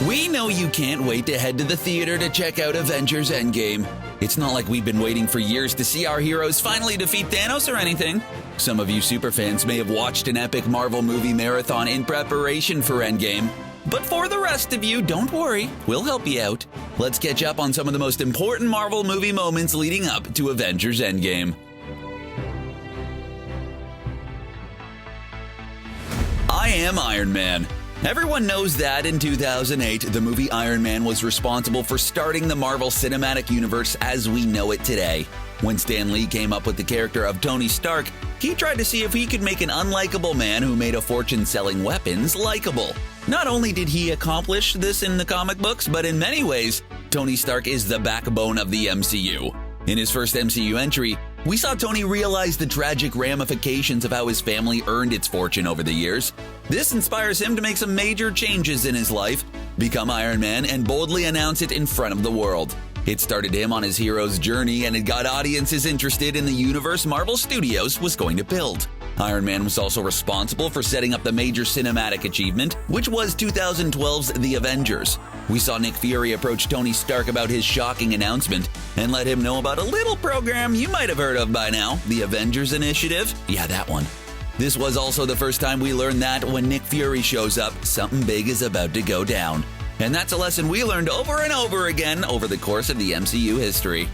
We know you can't wait to head to the theater to check out Avengers Endgame. It's not like we've been waiting for years to see our heroes finally defeat Thanos or anything. Some of you superfans may have watched an epic Marvel movie marathon in preparation for Endgame. But for the rest of you, don't worry, we'll help you out. Let's catch up on some of the most important Marvel movie moments leading up to Avengers Endgame. I am Iron Man. Everyone knows that in 2008, the movie Iron Man was responsible for starting the Marvel Cinematic Universe as we know it today. When Stan Lee came up with the character of Tony Stark, he tried to see if he could make an unlikable man who made a fortune selling weapons likable. Not only did he accomplish this in the comic books, but in many ways, Tony Stark is the backbone of the MCU. In his first MCU entry, we saw Tony realize the tragic ramifications of how his family earned its fortune over the years. This inspires him to make some major changes in his life, become Iron Man, and boldly announce it in front of the world. It started him on his hero's journey, and it got audiences interested in the universe Marvel Studios was going to build. Iron Man was also responsible for setting up the major cinematic achievement, which was 2012's The Avengers. We saw Nick Fury approach Tony Stark about his shocking announcement and let him know about a little program you might have heard of by now, the Avengers Initiative. Yeah, that one. This was also the first time we learned that when Nick Fury shows up, something big is about to go down. And that's a lesson we learned over and over again over the course of the MCU history.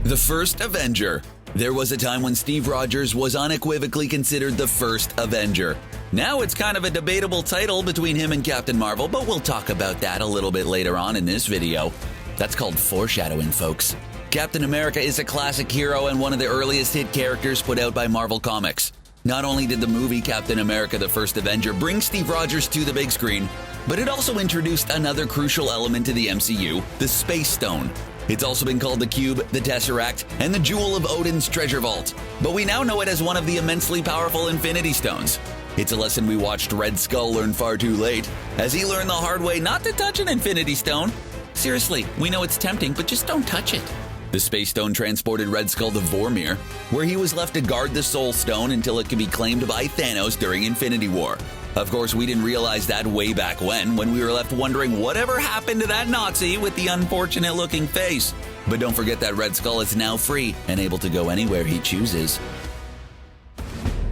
The first Avenger. There was a time when Steve Rogers was unequivocally considered the first Avenger. Now it's kind of a debatable title between him and Captain Marvel, but we'll talk about that a little bit later on in this video. That's called foreshadowing, folks. Captain America is a classic hero and one of the earliest hit characters put out by Marvel Comics. Not only did the movie Captain America the First Avenger bring Steve Rogers to the big screen, but it also introduced another crucial element to the MCU, the Space Stone. It's also been called the Cube, the Tesseract, and the Jewel of Odin's Treasure Vault. But we now know it as one of the immensely powerful Infinity Stones. It's a lesson we watched Red Skull learn far too late, as he learned the hard way not to touch an Infinity Stone. Seriously, we know it's tempting, but just don't touch it. The Space Stone transported Red Skull to Vormir, where he was left to guard the Soul Stone until it could be claimed by Thanos during Infinity War. Of course, we didn't realize that way back when we were left wondering whatever happened to that Nazi with the unfortunate-looking face. But don't forget that Red Skull is now free and able to go anywhere he chooses.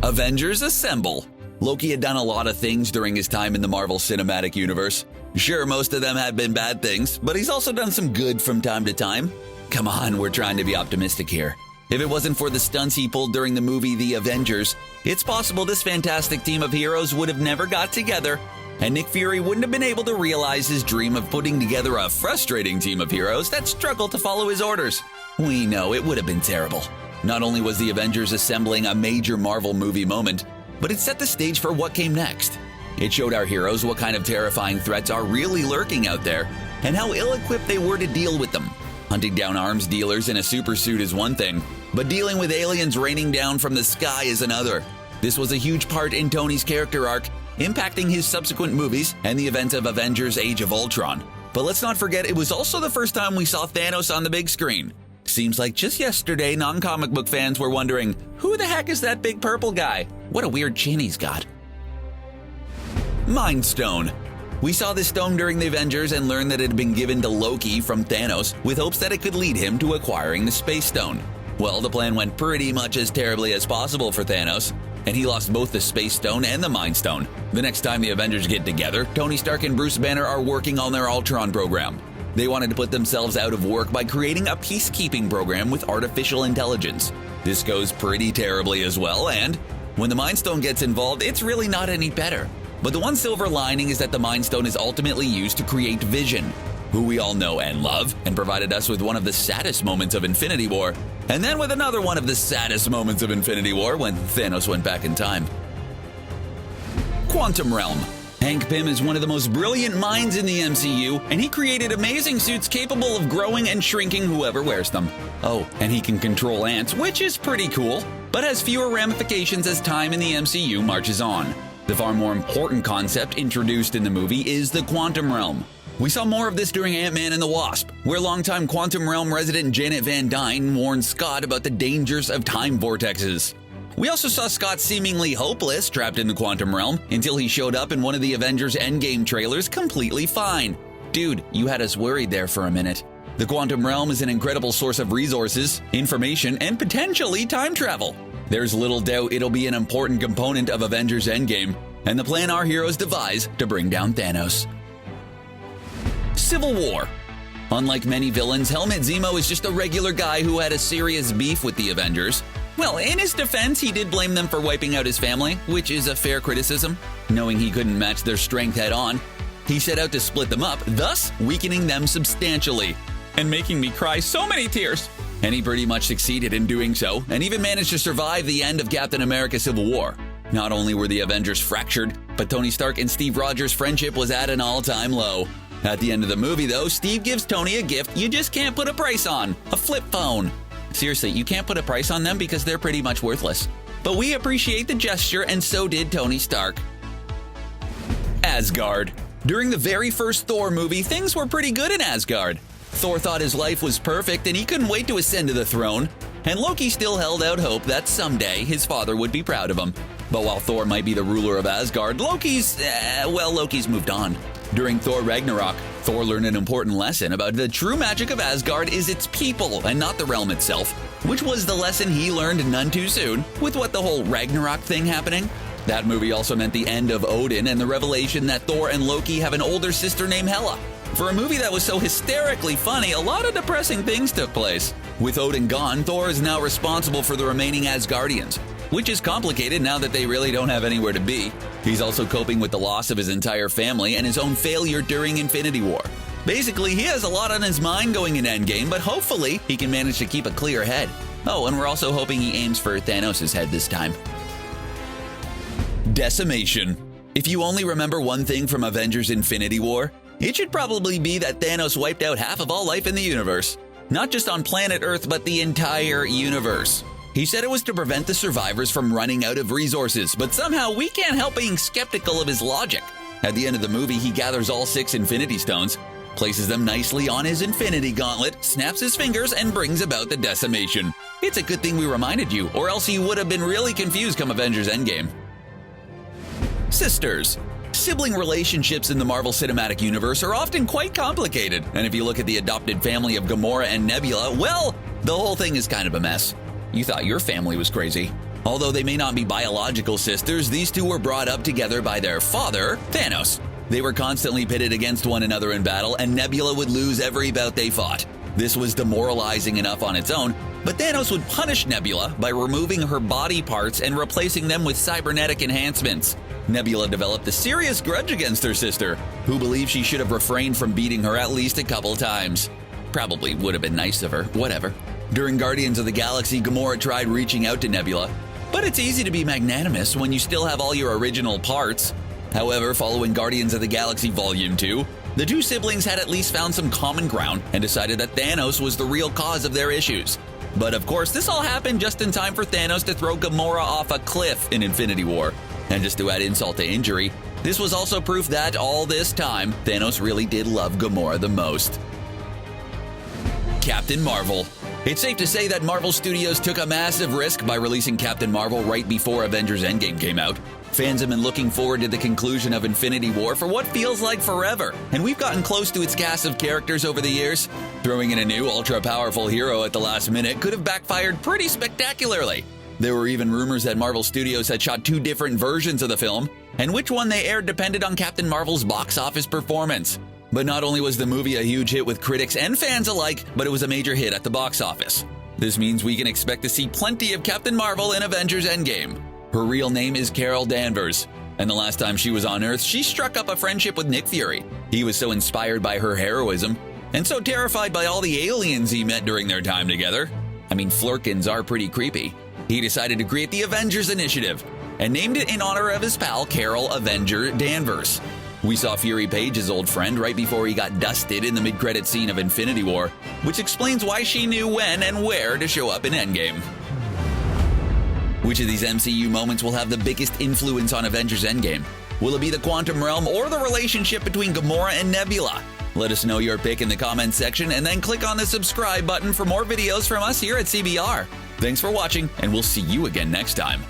Avengers Assemble. Loki had done a lot of things during his time in the Marvel Cinematic Universe. Sure, most of them have been bad things, but he's also done some good from time to time. Come on, we're trying to be optimistic here. If it wasn't for the stunts he pulled during the movie The Avengers, it's possible this fantastic team of heroes would have never got together, and Nick Fury wouldn't have been able to realize his dream of putting together a frustrating team of heroes that struggled to follow his orders. We know it would have been terrible. Not only was The Avengers assembling a major Marvel movie moment, but it set the stage for what came next. It showed our heroes what kind of terrifying threats are really lurking out there, and how ill-equipped they were to deal with them. Hunting down arms dealers in a super suit is one thing, but dealing with aliens raining down from the sky is another. This was a huge part in Tony's character arc, impacting his subsequent movies and the events of Avengers Age of Ultron. But let's not forget, it was also the first time we saw Thanos on the big screen. Seems like just yesterday, non-comic book fans were wondering, who the heck is that big purple guy? What a weird chin he's got. Mind Stone. We saw this stone during the Avengers and learned that it had been given to Loki from Thanos with hopes that it could lead him to acquiring the Space Stone. Well, the plan went pretty much as terribly as possible for Thanos, and he lost both the Space Stone and the Mind Stone. The next time the Avengers get together, Tony Stark and Bruce Banner are working on their Ultron program. They wanted to put themselves out of work by creating a peacekeeping program with artificial intelligence. This goes pretty terribly as well, and when the Mind Stone gets involved, it's really not any better. But the one silver lining is that the Mind Stone is ultimately used to create Vision, who we all know and love, and provided us with one of the saddest moments of Infinity War, and then with another one of the saddest moments of Infinity War when Thanos went back in time. Quantum Realm. Hank Pym is one of the most brilliant minds in the MCU, and he created amazing suits capable of growing and shrinking whoever wears them. Oh, and he can control ants, which is pretty cool, but has fewer ramifications as time in the MCU marches on. The far more important concept introduced in the movie is the Quantum Realm. We saw more of this during Ant-Man and the Wasp, where longtime Quantum Realm resident Janet Van Dyne warned Scott about the dangers of time vortexes. We also saw Scott seemingly hopeless, trapped in the quantum realm, until he showed up in one of the Avengers Endgame trailers completely fine. Dude, you had us worried there for a minute. The quantum realm is an incredible source of resources, information, and potentially time travel. There's little doubt it'll be an important component of Avengers Endgame, and the plan our heroes devise to bring down Thanos. Civil War. Unlike many villains, Helmut Zemo is just a regular guy who had a serious beef with the Avengers. Well, in his defense, he did blame them for wiping out his family, which is a fair criticism. Knowing he couldn't match their strength head-on, he set out to split them up, thus weakening them substantially, and making me cry so many tears. And he pretty much succeeded in doing so, and even managed to survive the end of Captain America Civil War. Not only were the Avengers fractured, but Tony Stark and Steve Rogers' friendship was at an all-time low. At the end of the movie, though, Steve gives Tony a gift you just can't put a price on: a flip phone. Seriously, you can't put a price on them because they're pretty much worthless. But we appreciate the gesture, and so did Tony Stark. Asgard. During the very first Thor movie, things were pretty good in Asgard. Thor thought his life was perfect and he couldn't wait to ascend to the throne. And Loki still held out hope that someday his father would be proud of him. But while Thor might be the ruler of Asgard, Loki's moved on. During Thor Ragnarok, Thor learned an important lesson about the true magic of Asgard is its people and not the realm itself, which was the lesson he learned none too soon with the whole Ragnarok thing happening. That movie also meant the end of Odin and the revelation that Thor and Loki have an older sister named Hela. For a movie that was so hysterically funny, a lot of depressing things took place. With Odin gone, Thor is now responsible for the remaining Asgardians, which is complicated now that they really don't have anywhere to be. He's also coping with the loss of his entire family and his own failure during Infinity War. Basically, he has a lot on his mind going in Endgame, but hopefully he can manage to keep a clear head. Oh, and we're also hoping he aims for Thanos' head this time. Decimation. If you only remember one thing from Avengers Infinity War, it should probably be that Thanos wiped out half of all life in the universe. Not just on planet Earth, but the entire universe. He said it was to prevent the survivors from running out of resources, but somehow we can't help being skeptical of his logic. At the end of the movie, he gathers all 6 Infinity Stones, places them nicely on his Infinity Gauntlet, snaps his fingers, and brings about the decimation. It's a good thing we reminded you, or else you would have been really confused come Avengers Endgame. Sisters. Sibling relationships in the Marvel Cinematic Universe are often quite complicated, and if you look at the adopted family of Gamora and Nebula, well, the whole thing is kind of a mess. You thought your family was crazy. Although they may not be biological sisters, these two were brought up together by their father, Thanos. They were constantly pitted against one another in battle, and Nebula would lose every bout they fought. This was demoralizing enough on its own, but Thanos would punish Nebula by removing her body parts and replacing them with cybernetic enhancements. Nebula developed a serious grudge against her sister, who believed she should have refrained from beating her at least a couple times. Probably would have been nice of her, whatever. During Guardians of the Galaxy, Gamora tried reaching out to Nebula, but it's easy to be magnanimous when you still have all your original parts. However, following Guardians of the Galaxy Volume 2, the two siblings had at least found some common ground and decided that Thanos was the real cause of their issues. But of course, this all happened just in time for Thanos to throw Gamora off a cliff in Infinity War. And just to add insult to injury, this was also proof that all this time, Thanos really did love Gamora the most. Captain Marvel. It's safe to say that Marvel Studios took a massive risk by releasing Captain Marvel right before Avengers Endgame came out. Fans have been looking forward to the conclusion of Infinity War for what feels like forever, and we've gotten close to its cast of characters over the years. Throwing in a new ultra-powerful hero at the last minute could have backfired pretty spectacularly. There were even rumors that Marvel Studios had shot 2 different versions of the film, and which one they aired depended on Captain Marvel's box office performance. But not only was the movie a huge hit with critics and fans alike, but it was a major hit at the box office. This means we can expect to see plenty of Captain Marvel in Avengers Endgame. Her real name is Carol Danvers, and the last time she was on Earth, she struck up a friendship with Nick Fury. He was so inspired by her heroism, and so terrified by all the aliens he met during their time together. I mean, Flurkins are pretty creepy. He decided to create the Avengers Initiative, and named it in honor of his pal Carol Avenger Danvers. We saw Fury Page's old friend right before he got dusted in the mid-credit scene of Infinity War, which explains why she knew when and where to show up in Endgame. Which of these MCU moments will have the biggest influence on Avengers Endgame? Will it be the quantum realm or the relationship between Gamora and Nebula? Let us know your pick in the comments section and then click on the subscribe button for more videos from us here at CBR. Thanks for watching, and we'll see you again next time.